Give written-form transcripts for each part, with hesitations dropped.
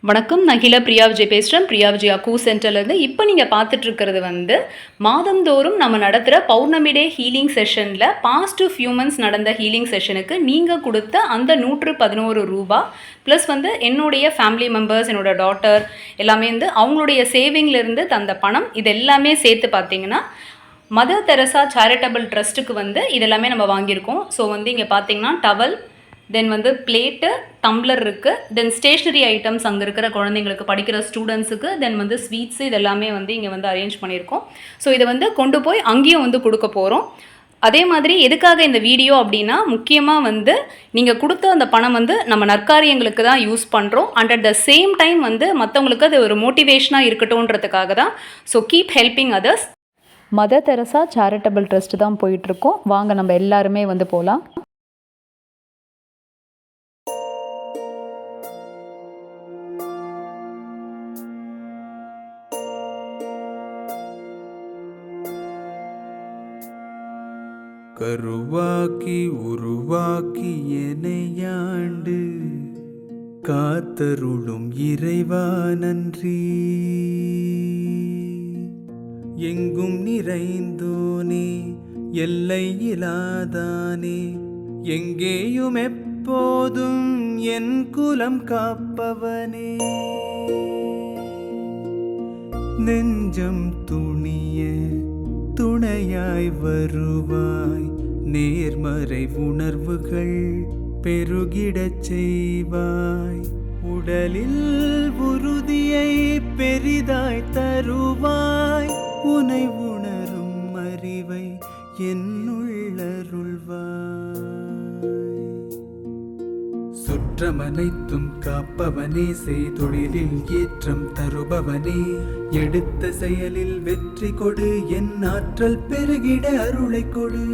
வணக்கம், நான் கீழே பிரியா விஜய் பேசுகிறேன். பிரியா விஜய் அக்கூ சென்டர்லேருந்து. இப்போ நீங்கள் பார்த்துட்ருக்கிறது மாதந்தோறும் நம்ம நடத்துகிற பௌர்ணமி டே ஹீலிங் செஷனில் பாஸ்ட் ஃபியூ மந்த்ஸ் நடந்த ஹீலிங் செஷனுக்கு நீங்கள் கொடுத்த அந்த 111 ரூபா ப்ளஸ் என்னுடைய ஃபேமிலி மெம்பர்ஸ், என்னோடய டாட்டர் எல்லாமே அவங்களுடைய சேவிங்லேருந்து தந்த பணம், இது எல்லாமே சேர்த்து பார்த்தீங்கன்னா மதர் தெரசா சேரிட்டபிள் ட்ரஸ்ட்டுக்கு இதெல்லாமே நம்ம வாங்கியிருக்கோம். ஸோ இங்கே பார்த்தீங்கன்னா டவல், தென் பிளேட்டு, டம்ளர் இருக்குது, தென் ஸ்டேஷ்னரி ஐட்டம்ஸ் அங்கே இருக்கிற குழந்தைங்களுக்கு, படிக்கிற ஸ்டூடெண்ட்ஸுக்கு, தென் ஸ்வீட்ஸு இதெல்லாமே இங்கே அரேஞ்ச் பண்ணியிருக்கோம். ஸோ இதை கொண்டு போய் அங்கேயும் கொடுக்க போகிறோம். அதே மாதிரி எதுக்காக இந்த வீடியோ அப்படின்னா, முக்கியமாக நீங்கள் கொடுத்த அந்த பணம் நம்ம நற்காரியங்களுக்கு தான் யூஸ் பண்ணுறோம். And at the same time மற்றவங்களுக்கு அது ஒரு மோட்டிவேஷனாக இருக்கட்டும்ன்றதுக்காக தான். So keep helping others. Mother Teresa charitable trust தான் போயிட்டுருக்கோம். வாங்க நம்ம எல்லாருமே போகலாம். கருவாக்கி உருவாக்கி எனையாண்டு காத்தருளும் இறைவா நன்றி. எங்கும் நிறைந்தோனே, எல்லை இலாதானே, எங்கேயும் எப்போதும் என் குலம் காப்பவனே. நெஞ்சம் துணிய துணையாய் வருவாய், நேர்மறை உணர்வுகள் பெருகிடச் செய்வாய். உடலில் உறுதியை பெரிதாய் தருவாய், உனை உணரும் அறிவை என்னுள்ளருள்வாய். சுற்றமனைத்தும் காப்பவனே, செய்தொழிலில் ஏற்றம் தருபவனே, எடுத்த செயலில் வெற்றி கொடு, என் ஆற்றல் பெருகிட அருளை கொடு.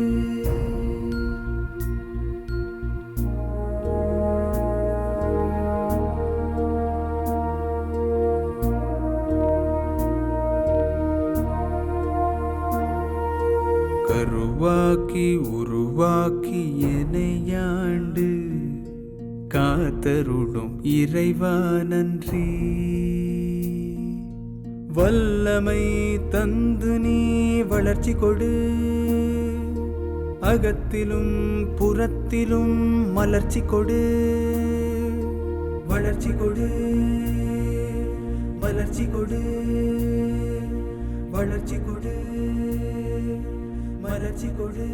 கருவாக்கி உருவாக்கி எனையாண்டு காத்தருளும் இறைவா நன்றி. வல்லமை தந்து நீ வளர்ச்சி கொடு, அகத்திலும் புறத்திலும் மலர்ச்சி கொடு. வளர்ச்சி கொடு, மலர்ச்சி கொடு, வளர்ச்சி கொடு, மலர்ச்சி கொடு.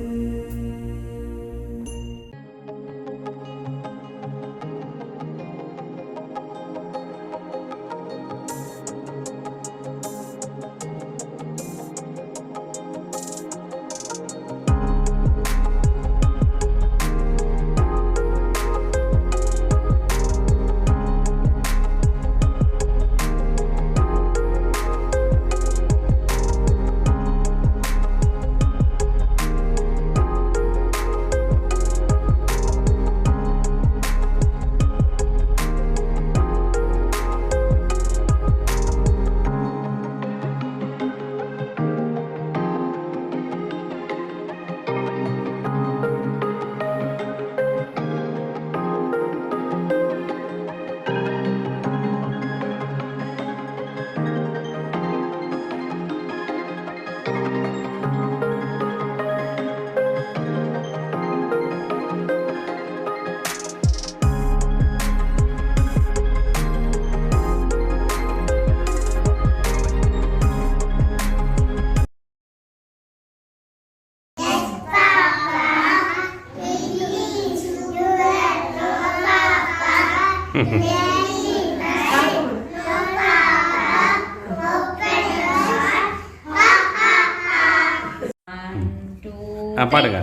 பாடுங்க.